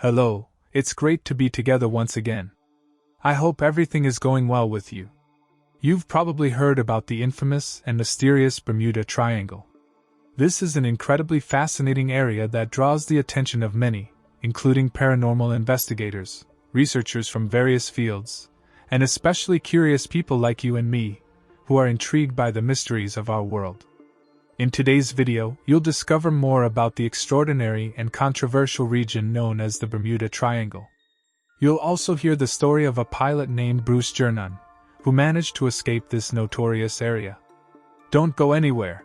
Hello, it's great to be together once again. I hope everything is going well with you. You've probably heard about the infamous and mysterious Bermuda Triangle. This is an incredibly fascinating area that draws the attention of many, including paranormal investigators, researchers from various fields, and especially curious people like you and me, who are intrigued by the mysteries of our world. In today's video, you'll discover more about the extraordinary and controversial region known as the Bermuda Triangle. You'll also hear the story of a pilot named Bruce Gernon, who managed to escape this notorious area. Don't go anywhere.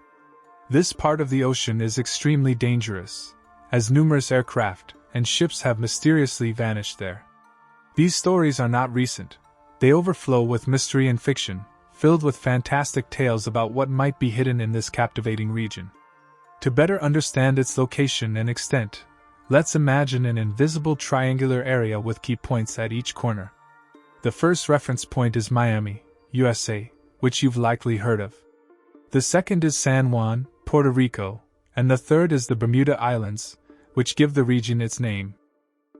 This part of the ocean is extremely dangerous, as numerous aircraft and ships have mysteriously vanished there. These stories are not recent. They overflow with mystery and fiction, filled with fantastic tales about what might be hidden in this captivating region. To better understand its location and extent, let's imagine an invisible triangular area with key points at each corner. The first reference point is Miami, USA, which you've likely heard of. The second is San Juan, Puerto Rico, and the third is the Bermuda Islands, which give the region its name.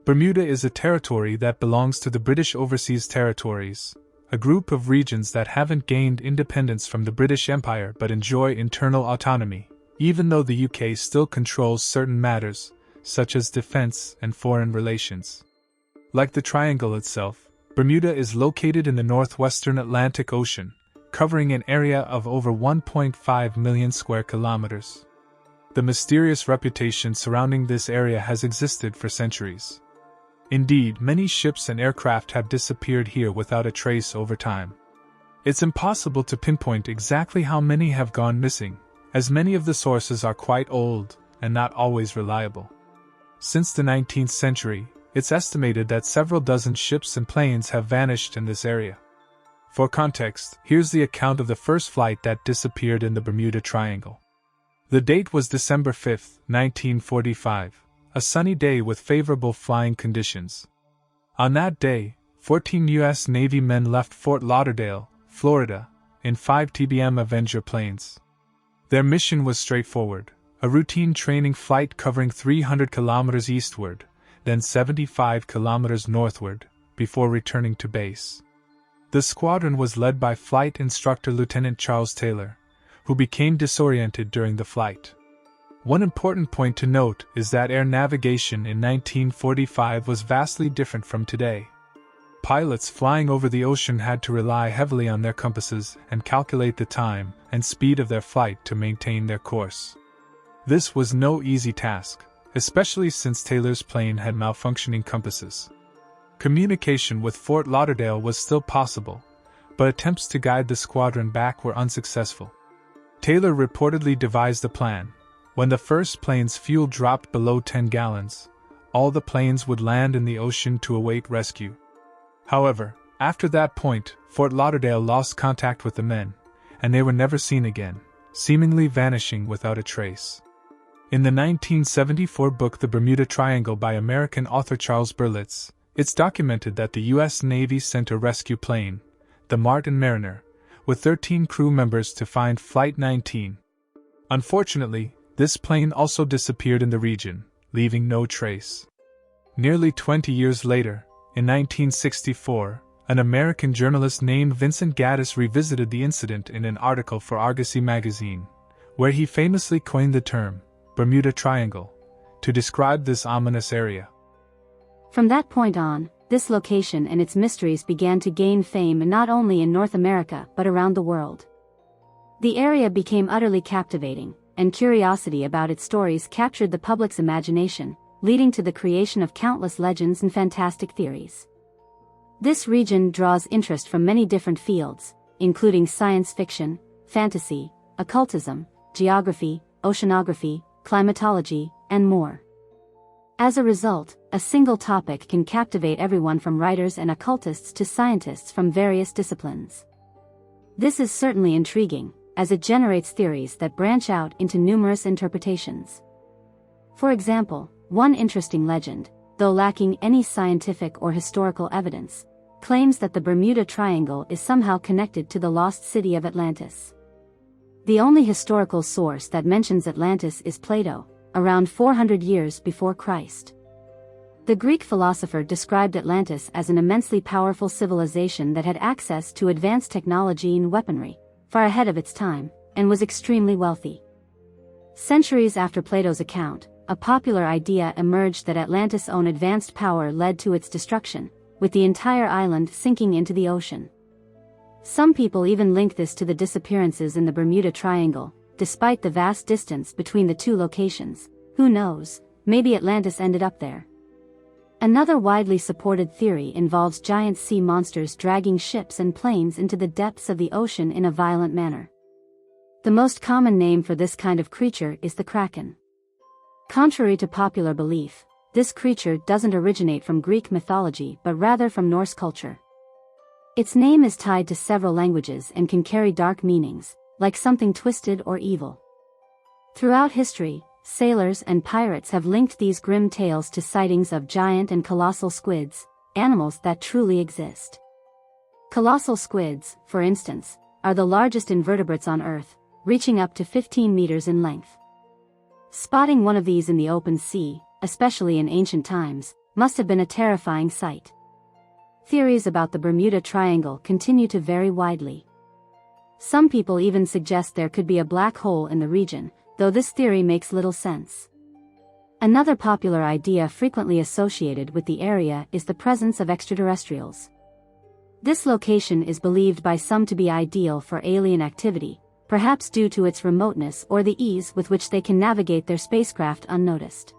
Bermuda is a territory that belongs to the British Overseas Territories, a group of regions that haven't gained independence from the British Empire but enjoy internal autonomy, even though the UK still controls certain matters, such as defense and foreign relations. Like the triangle itself, Bermuda is located in the northwestern Atlantic Ocean, covering an area of over 1.5 million square kilometers. The mysterious reputation surrounding this area has existed for centuries. Indeed, many ships and aircraft have disappeared here without a trace over time. It's impossible to pinpoint exactly how many have gone missing, as many of the sources are quite old and not always reliable. Since the 19th century, it's estimated that several dozen ships and planes have vanished in this area. For context, here's the account of the first flight that disappeared in the Bermuda Triangle. The date was December 5, 1945. A sunny day with favorable flying conditions. On that day, 14 U.S. Navy men left Fort Lauderdale, Florida, in 5 TBM Avenger planes. Their mission was straightforward, a routine training flight covering 300 kilometers eastward, then 75 kilometers northward, before returning to base. The squadron was led by flight instructor Lieutenant Charles Taylor, who became disoriented during the flight. One important point to note is that air navigation in 1945 was vastly different from today. Pilots flying over the ocean had to rely heavily on their compasses and calculate the time and speed of their flight to maintain their course. This was no easy task, especially since Taylor's plane had malfunctioning compasses. Communication with Fort Lauderdale was still possible, but attempts to guide the squadron back were unsuccessful. Taylor reportedly devised a plan. When the first plane's fuel dropped below 10 gallons, all the planes would land in the ocean to await rescue. However, after that point, Fort Lauderdale lost contact with the men, and they were never seen again, seemingly vanishing without a trace. In the 1974 book The Bermuda Triangle by American author Charles Berlitz, it's documented that the U.S. Navy sent a rescue plane, the Martin Mariner, with 13 crew members to find Flight 19. Unfortunately, this plane also disappeared in the region, leaving no trace. Nearly 20 years later, in 1964, an American journalist named Vincent Gaddis revisited the incident in an article for Argosy magazine, where he famously coined the term, Bermuda Triangle, to describe this ominous area. From that point on, this location and its mysteries began to gain fame not only in North America but around the world. The area became utterly captivating, and curiosity about its stories captured the public's imagination, leading to the creation of countless legends and fantastic theories. This region draws interest from many different fields, including science fiction, fantasy, occultism, geography, oceanography, climatology, and more. As a result, a single topic can captivate everyone from writers and occultists to scientists from various disciplines. This is certainly intriguing, as it generates theories that branch out into numerous interpretations. For example, one interesting legend, though lacking any scientific or historical evidence, claims that the Bermuda Triangle is somehow connected to the lost city of Atlantis. The only historical source that mentions Atlantis is Plato, around 400 years before Christ. The Greek philosopher described Atlantis as an immensely powerful civilization that had access to advanced technology and weaponry, far ahead of its time, and was extremely wealthy. Centuries after Plato's account, a popular idea emerged that Atlantis' own advanced power led to its destruction, with the entire island sinking into the ocean. Some people even link this to the disappearances in the Bermuda Triangle. Despite the vast distance between the two locations, who knows, maybe Atlantis ended up there. Another widely supported theory involves giant sea monsters dragging ships and planes into the depths of the ocean in a violent manner. The most common name for this kind of creature is the Kraken. Contrary to popular belief, this creature doesn't originate from Greek mythology but rather from Norse culture. Its name is tied to several languages and can carry dark meanings, like something twisted or evil. Throughout history, sailors and pirates have linked these grim tales to sightings of giant and colossal squids, animals that truly exist. Colossal squids, for instance, are the largest invertebrates on Earth, reaching up to 15 meters in length. Spotting one of these in the open sea, especially in ancient times, must have been a terrifying sight. Theories about the Bermuda Triangle continue to vary widely. Some people even suggest there could be a black hole in the region, though this theory makes little sense. Another popular idea frequently associated with the area is the presence of extraterrestrials. This location is believed by some to be ideal for alien activity, perhaps due to its remoteness or the ease with which they can navigate their spacecraft unnoticed.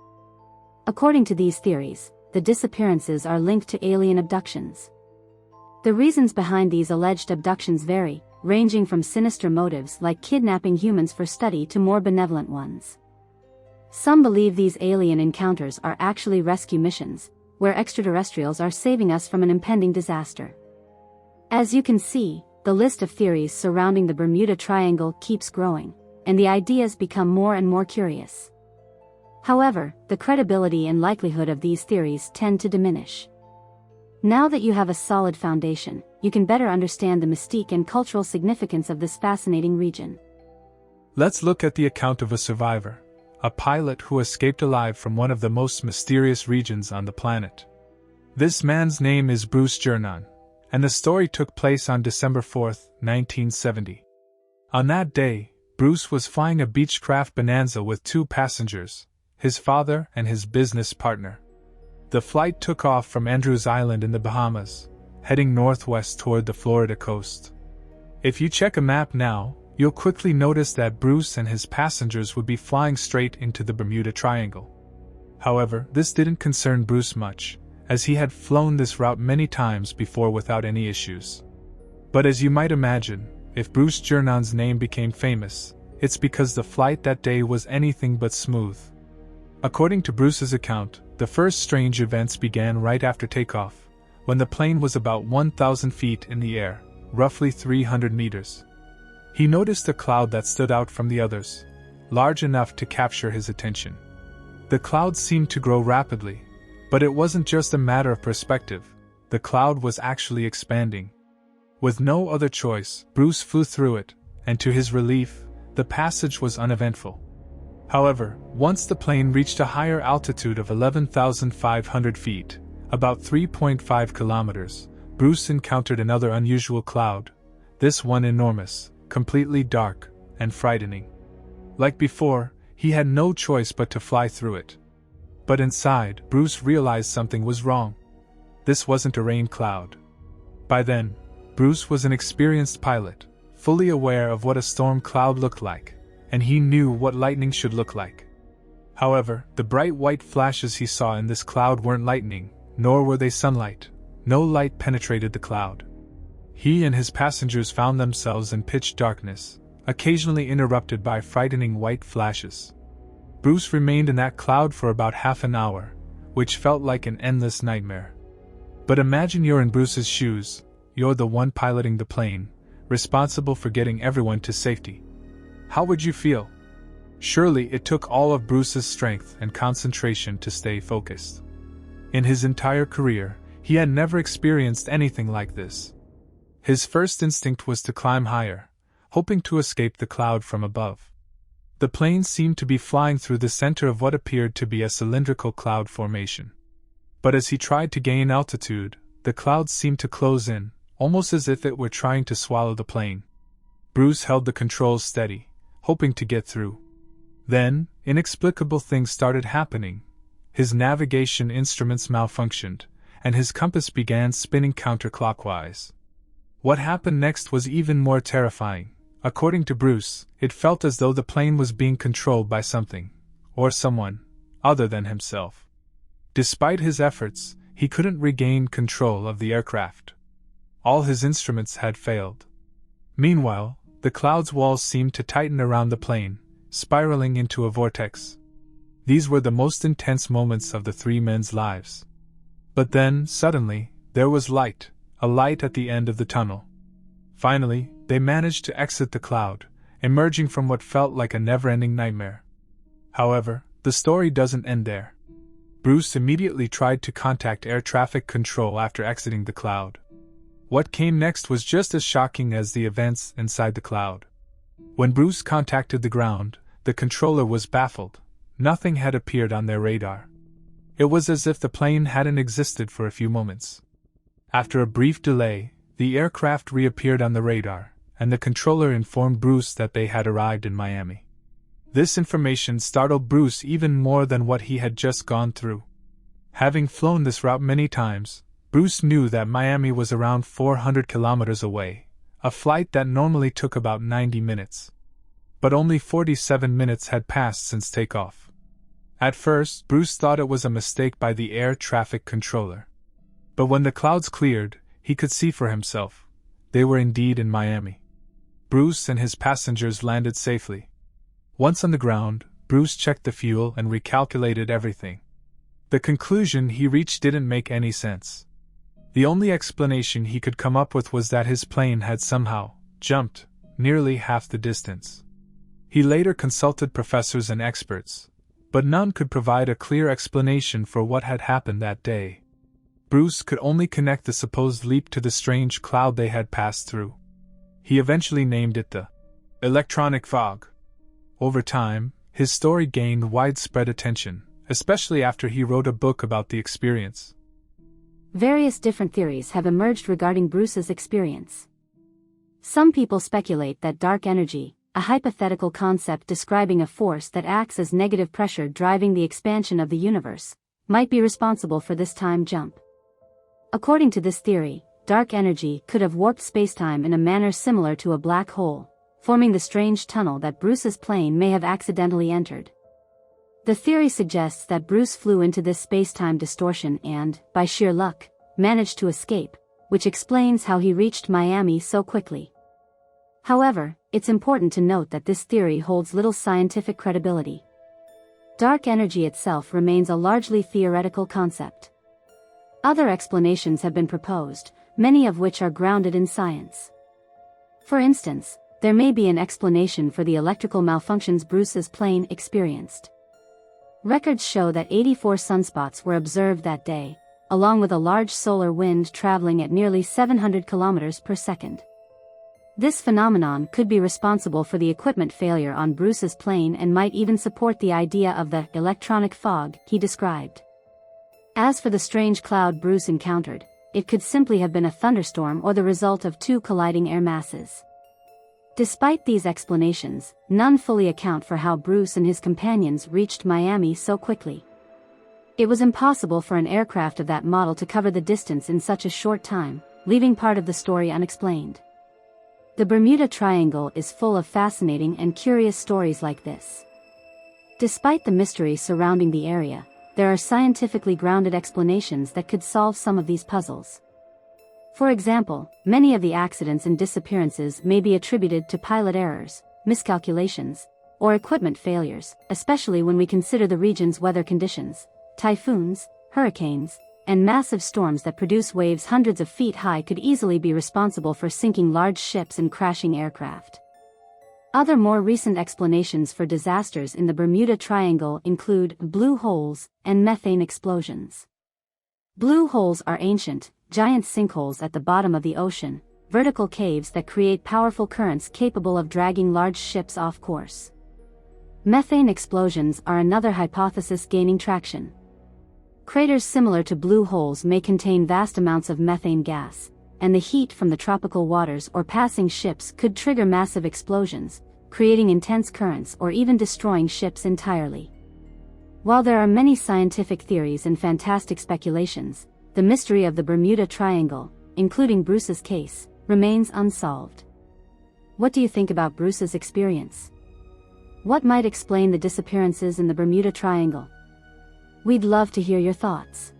According to these theories, the disappearances are linked to alien abductions. The reasons behind these alleged abductions vary, ranging from sinister motives like kidnapping humans for study to more benevolent ones. Some believe these alien encounters are actually rescue missions, where extraterrestrials are saving us from an impending disaster. As you can see, the list of theories surrounding the Bermuda Triangle keeps growing, and the ideas become more and more curious. However, the credibility and likelihood of these theories tend to diminish. Now that you have a solid foundation, you can better understand the mystique and cultural significance of this fascinating region. Let's look at the account of a survivor, a pilot who escaped alive from one of the most mysterious regions on the planet. This man's name is Bruce Gernon, and the story took place on December 4, 1970. On that day, Bruce was flying a Beechcraft Bonanza with two passengers, his father and his business partner. The flight took off from Andrews Island in the Bahamas, heading northwest toward the Florida coast. If you check a map now, you'll quickly notice that Bruce and his passengers would be flying straight into the Bermuda Triangle. However, this didn't concern Bruce much, as he had flown this route many times before without any issues. But as you might imagine, if Bruce Gernon's name became famous, it's because the flight that day was anything but smooth. According to Bruce's account, the first strange events began right after takeoff, when the plane was about 1,000 feet in the air, roughly 300 meters. He noticed a cloud that stood out from the others, large enough to capture his attention. The cloud seemed to grow rapidly, but it wasn't just a matter of perspective, the cloud was actually expanding. With no other choice, Bruce flew through it, and to his relief, the passage was uneventful. However, once the plane reached a higher altitude of 11,500 feet, about 3.5 kilometers, Bruce encountered another unusual cloud, this one enormous, completely dark, and frightening. Like before, he had no choice but to fly through it. But inside, Bruce realized something was wrong. This wasn't a rain cloud. By then, Bruce was an experienced pilot, fully aware of what a storm cloud looked like, and he knew what lightning should look like. However, the bright white flashes he saw in this cloud weren't lightning, nor were they sunlight. No light penetrated the cloud. He and his passengers found themselves in pitch darkness, occasionally interrupted by frightening white flashes. Bruce remained in that cloud for about half an hour, which felt like an endless nightmare. But imagine you're in Bruce's shoes, you're the one piloting the plane, responsible for getting everyone to safety. How would you feel? Surely it took all of Bruce's strength and concentration to stay focused. In his entire career, he had never experienced anything like this. His first instinct was to climb higher, hoping to escape the cloud from above. The plane seemed to be flying through the center of what appeared to be a cylindrical cloud formation. But as he tried to gain altitude, the clouds seemed to close in, almost as if it were trying to swallow the plane. Bruce held the controls steady, hoping to get through. Then, inexplicable things started happening. His navigation instruments malfunctioned, and his compass began spinning counterclockwise. What happened next was even more terrifying. According to Bruce, it felt as though the plane was being controlled by something, or someone, other than himself. Despite his efforts, he couldn't regain control of the aircraft. All his instruments had failed. Meanwhile, the cloud's walls seemed to tighten around the plane, spiraling into a vortex. These were the most intense moments of the three men's lives. But then, suddenly, there was light, a light at the end of the tunnel. Finally, they managed to exit the cloud, emerging from what felt like a never-ending nightmare. However, the story doesn't end there. Bruce immediately tried to contact air traffic control after exiting the cloud. What came next was just as shocking as the events inside the cloud. When Bruce contacted the ground, the controller was baffled. Nothing had appeared on their radar. It was as if the plane hadn't existed for a few moments. After a brief delay, the aircraft reappeared on the radar, and the controller informed Bruce that they had arrived in Miami. This information startled Bruce even more than what he had just gone through. Having flown this route many times, Bruce knew that Miami was around 400 kilometers away, a flight that normally took about 90 minutes. But only 47 minutes had passed since takeoff. At first, Bruce thought it was a mistake by the air traffic controller. But when the clouds cleared, he could see for himself. They were indeed in Miami. Bruce and his passengers landed safely. Once on the ground, Bruce checked the fuel and recalculated everything. The conclusion he reached didn't make any sense. The only explanation he could come up with was that his plane had somehow jumped nearly half the distance. He later consulted professors and experts, but none could provide a clear explanation for what had happened that day. Bruce could only connect the supposed leap to the strange cloud they had passed through. He eventually named it the electronic fog. Over time, his story gained widespread attention, especially after he wrote a book about the experience. Various different theories have emerged regarding Bruce's experience. Some people speculate that dark energy, a hypothetical concept describing a force that acts as negative pressure driving the expansion of the universe, might be responsible for this time jump. According to this theory, dark energy could have warped spacetime in a manner similar to a black hole, forming the strange tunnel that Bruce's plane may have accidentally entered. The theory suggests that Bruce flew into this spacetime distortion and, by sheer luck, managed to escape, which explains how he reached Miami so quickly. However, it's important to note that this theory holds little scientific credibility. Dark energy itself remains a largely theoretical concept. Other explanations have been proposed, many of which are grounded in science. For instance, there may be an explanation for the electrical malfunctions Bruce's plane experienced. Records show that 84 sunspots were observed that day, along with a large solar wind traveling at nearly 700 kilometers per second. This phenomenon could be responsible for the equipment failure on Bruce's plane and might even support the idea of the electronic fog he described. As for the strange cloud Bruce encountered, it could simply have been a thunderstorm or the result of two colliding air masses. Despite these explanations, none fully account for how Bruce and his companions reached Miami so quickly. It was impossible for an aircraft of that model to cover the distance in such a short time, leaving part of the story unexplained. The Bermuda Triangle is full of fascinating and curious stories like this. Despite the mystery surrounding the area, there are scientifically grounded explanations that could solve some of these puzzles. For example, many of the accidents and disappearances may be attributed to pilot errors, miscalculations, or equipment failures, especially when we consider the region's weather conditions. Typhoons, hurricanes, and massive storms that produce waves hundreds of feet high could easily be responsible for sinking large ships and crashing aircraft. Other more recent explanations for disasters in the Bermuda Triangle include blue holes and methane explosions. Blue holes are ancient, giant sinkholes at the bottom of the ocean, vertical caves that create powerful currents capable of dragging large ships off course. Methane explosions are another hypothesis gaining traction. Craters similar to blue holes may contain vast amounts of methane gas, and the heat from the tropical waters or passing ships could trigger massive explosions, creating intense currents or even destroying ships entirely. While there are many scientific theories and fantastic speculations, the mystery of the Bermuda Triangle, including Bruce's case, remains unsolved. What do you think about Bruce's experience? What might explain the disappearances in the Bermuda Triangle? We'd love to hear your thoughts.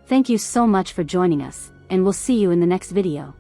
Thank you so much for joining us, and we'll see you in the next video.